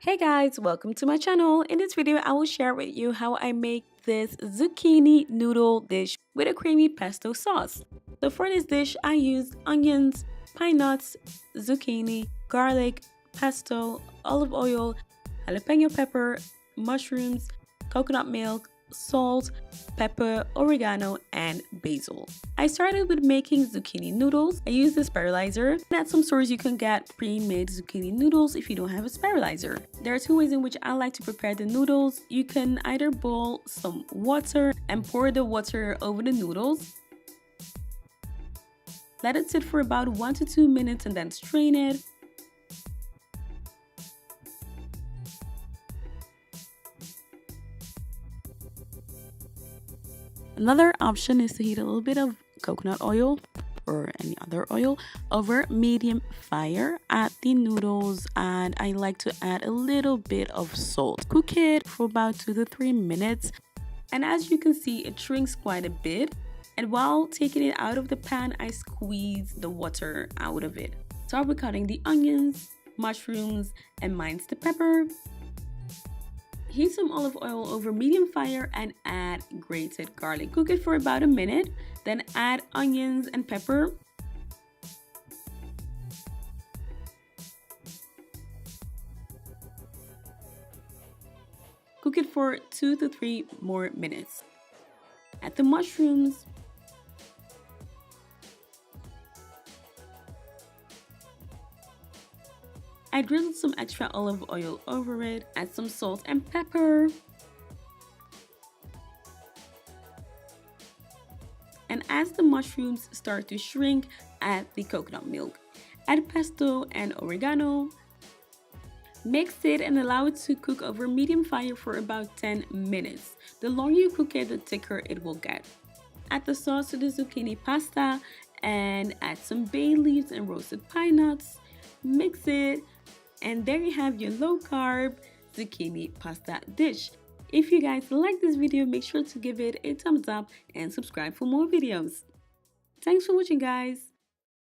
Hey guys, welcome to my channel. In this video, I will share with you how I make this zucchini noodle dish with a creamy pesto sauce. So for this dish, I used onions, pine nuts, zucchini, garlic, pesto, olive oil, jalapeno pepper, mushrooms, coconut milk, salt, pepper, oregano, and basil. I started with making zucchini noodles. I used a spiralizer. At some stores you can get pre-made zucchini noodles if you don't have a spiralizer. There are two ways in which I like to prepare the noodles. You can either boil some water and pour the water over the noodles. Let it sit for about 1 to 2 minutes and then strain it. Another option is to heat a little bit of coconut oil or any other oil over medium fire. Add the noodles and I like to add a little bit of salt. Cook it for about 2 to 3 minutes, and as you can see, it shrinks quite a bit. And while taking it out of the pan, I squeeze the water out of it. Start with cutting the onions, mushrooms, and mince the pepper. Heat some olive oil over medium fire and add grated garlic. Cook it for about a minute, then add onions and pepper. Cook it for 2 to 3 more minutes. Add the mushrooms. I drizzled some extra olive oil over it, add some salt and pepper. And as the mushrooms start to shrink, add the coconut milk. Add pesto and oregano. Mix it and allow it to cook over medium fire for about 10 minutes. The longer you cook it, the thicker it will get. Add the sauce to the zucchini pasta and add some bay leaves and roasted pine nuts. Mix it. And there you have your low-carb zucchini pasta dish. If you guys like this video, make sure to give it a thumbs up and subscribe for more videos. Thanks for watching, guys.